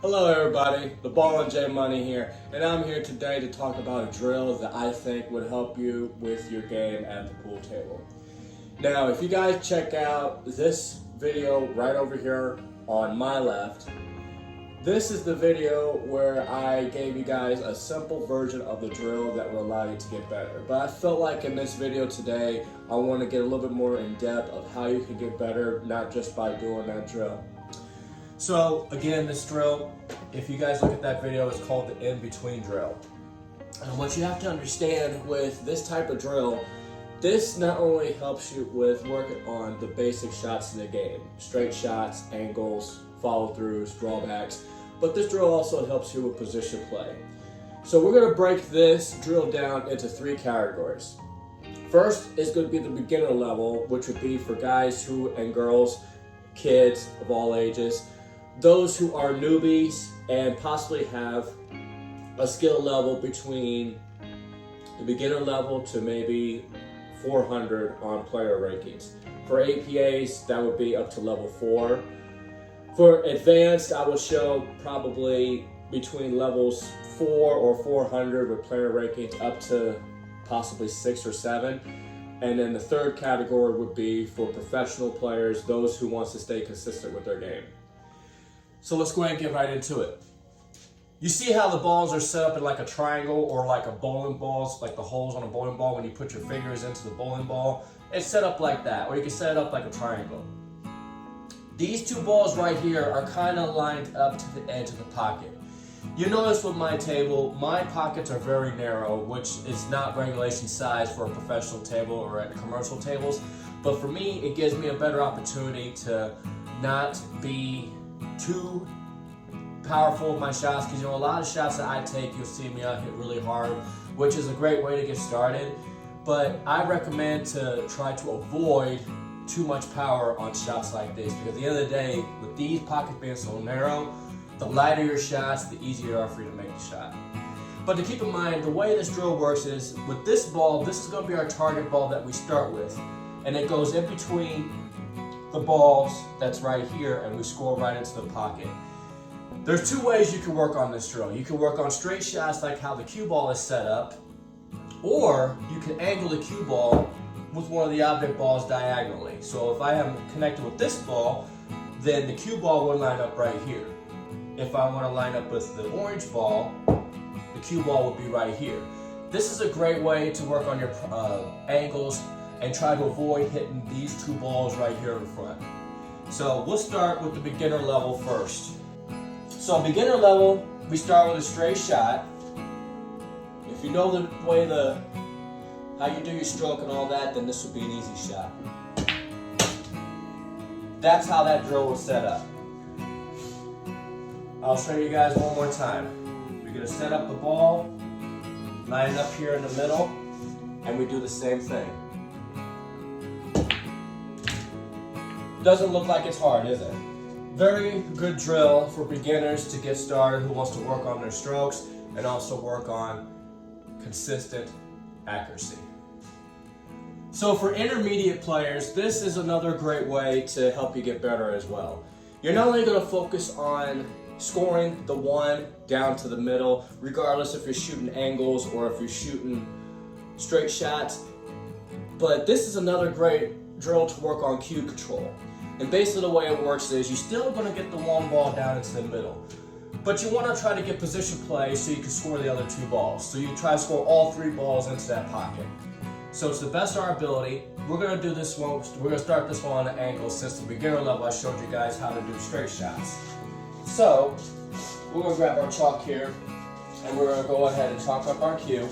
Hello everybody, the ball and JMoney here, and I'm here today to talk about a drill that I think would help you with your game at the pool table. Now, if you guys check out this video right over here on my left, this is the video where I gave you guys a simple version of the drill that will allow you to get better. But I felt like in this video today, I want to get a little bit more in depth of how you can get better, not just by doing that drill. So again, this drill, if you guys look at that video, it's called the in-between drill. And what you have to understand with this type of drill, this not only helps you with working on the basic shots in the game, straight shots, angles, follow-throughs, drawbacks, but this drill also helps you with position play. So we're going to break this drill down into three categories. First is going to be the beginner level, which would be for guys and girls, kids of all ages, those who are newbies and possibly have a skill level between the beginner level to maybe 400 on player rankings. For APAs, that would be up to level 4. For advanced, I will show probably between levels 4 or 400 with player rankings up to possibly 6 or 7. And then the third category would be for professional players, those who want to stay consistent with their game. So let's go ahead and get right into it. You see how the balls are set up in like a triangle or like a bowling ball, like the holes on a bowling ball when you put your fingers into the bowling ball? It's set up like that, or you can set it up like a triangle. These two balls right here are kind of lined up to the edge of the pocket. You notice with my table, my pockets are very narrow, which is not regulation size for a professional table or at commercial tables. But for me, it gives me a better opportunity to not be too powerful with my shots, because a lot of shots that I take, you'll see me out hit really hard, which is a great way to get started. But I recommend to try to avoid too much power on shots like this, because at the end of the day, with these pockets being so narrow, the lighter your shots, the easier it are for you to make the shot. But to keep in mind, the way this drill works is, with this ball, this is going to be our target ball that we start with. And it goes in between the balls that's right here, and we score right into the pocket. There's two ways you can work on this drill. You can work on straight shots like how the cue ball is set up, or you can angle the cue ball with one of the object balls diagonally. So if I am connected with this ball, then the cue ball will line up right here. If I want to line up with the orange ball, the cue ball will be right here. This is a great way to work on your angles and try to avoid hitting these two balls right here in front. So we'll start with the beginner level first. So beginner level, we start with a straight shot. If you know the way how you do your stroke and all that, then this would be an easy shot. That's how that drill was set up. I'll show you guys one more time. We're going to set up the ball, line it up here in the middle, and we do the same thing. Doesn't look like it's hard, is it? Very good drill for beginners to get started who wants to work on their strokes and also work on consistent accuracy. So for intermediate players, this is another great way to help you get better as well. You're not only going to focus on scoring the one down to the middle, regardless if you're shooting angles or if you're shooting straight shots, but this is another great drill to work on cue control. And basically the way it works is you're still going to get the one ball down into the middle, but you want to try to get position play so you can score the other two balls. So you try to score all three balls into that pocket. So it's the best of our ability. We're going to do this one. We're going to start this one on an angle, since the beginner level I showed you guys how to do straight shots. So we're going to grab our chalk here, and we're going to go ahead and chalk up our cue.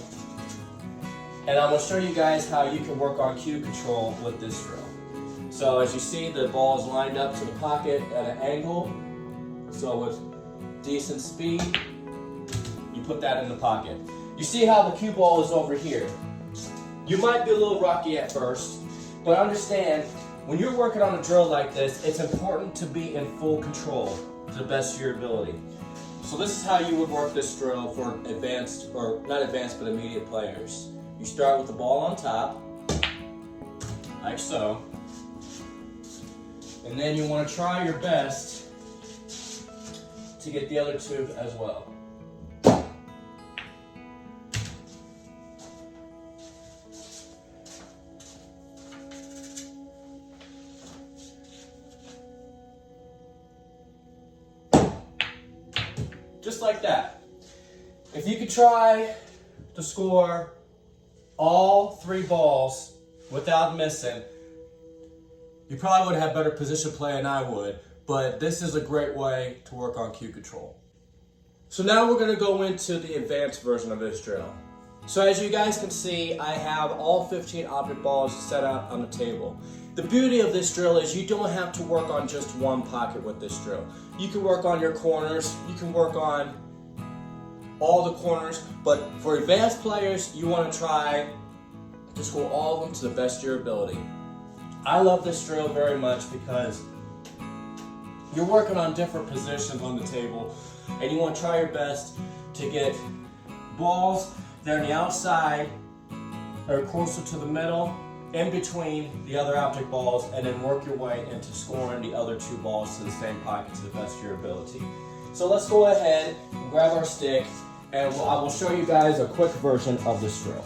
And I'm going to show you guys how you can work on cue control with this drill. So as you see, the ball is lined up to the pocket at an angle. So with decent speed, you put that in the pocket. You see how the cue ball is over here. You might be a little rocky at first, but understand, when you're working on a drill like this, it's important to be in full control to the best of your ability. So this is how you would work this drill for advanced, or not advanced, but immediate players. You start with the ball on top, like so. And then you want to try your best to get the other two as well. Just like that. If you could try to score all 3 balls without missing, you probably would have better position play than I would, but this is a great way to work on cue control. So now we're going to go into the advanced version of this drill. So as you guys can see, I have all 15 object balls set out on the table. The beauty of this drill is you don't have to work on just one pocket with this drill. You can work on your corners, you can work on all the corners, but for advanced players, you want to try to score all of them to the best of your ability. I love this drill very much because you're working on different positions on the table, and you want to try your best to get balls that are on the outside or closer to the middle, in between the other object balls, and then work your way into scoring the other 2 balls to the same pocket to the best of your ability. So let's go ahead and grab our stick, and I will show you guys a quick version of this drill.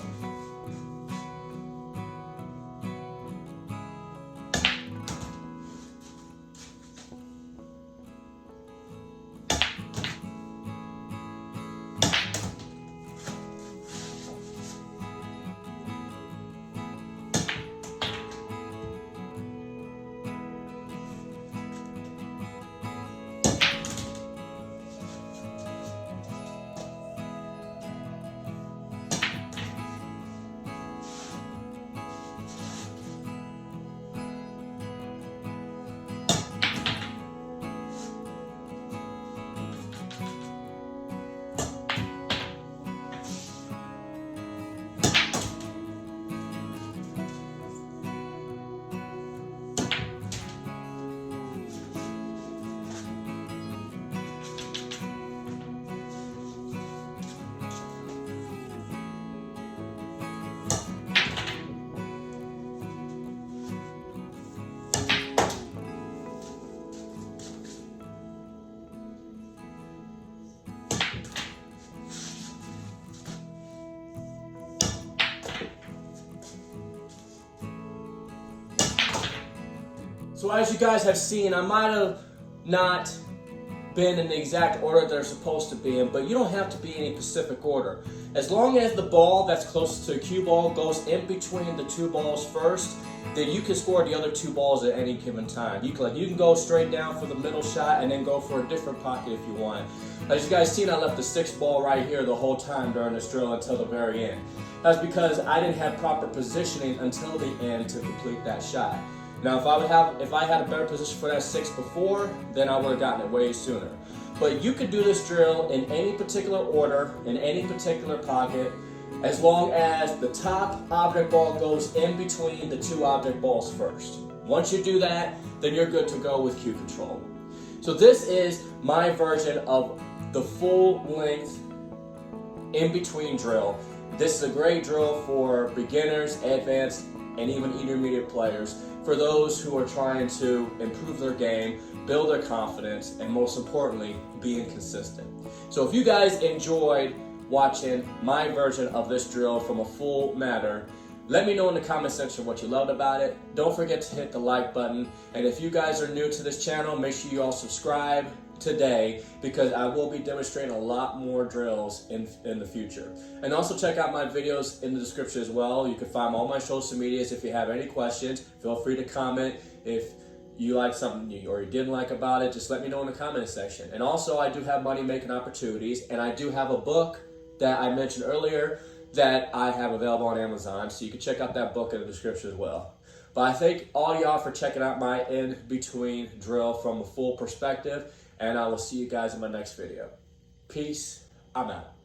So as you guys have seen, I might have not been in the exact order they're supposed to be in, but you don't have to be in any specific order. As long as the ball that's closest to a cue ball goes in between the 2 balls first, then you can score the other 2 balls at any given time. You can go straight down for the middle shot and then go for a different pocket if you want. As you guys seen, I left the 6th ball right here the whole time during this drill until the very end. That's because I didn't have proper positioning until the end to complete that shot. Now, if I had a better position for that 6 before, then I would have gotten it way sooner. But you could do this drill in any particular order, in any particular pocket, as long as the top object ball goes in between the 2 object balls first. Once you do that, then you're good to go with cue control. So this is my version of the full length in-between drill. This is a great drill for beginners, advanced, and even intermediate players, for those who are trying to improve their game, build their confidence, and most importantly, being consistent. So if you guys enjoyed watching my version of this drill from a full matter, let me know in the comment section what you loved about it. Don't forget to hit the like button, and if you guys are new to this channel, make sure you all subscribe today, because I will be demonstrating a lot more drills in the future. And also check out my videos in the description as well. You can find all my social medias. If you have any questions, feel free to comment. If you like something or you didn't like about it, just let me know in the comment section. And also, I do have money making opportunities, and I do have a book that I mentioned earlier that I have available on Amazon, so you can check out that book in the description as well. But I thank all y'all for checking out my in-between drill from a full perspective, and I will see you guys in my next video. Peace. I'm out.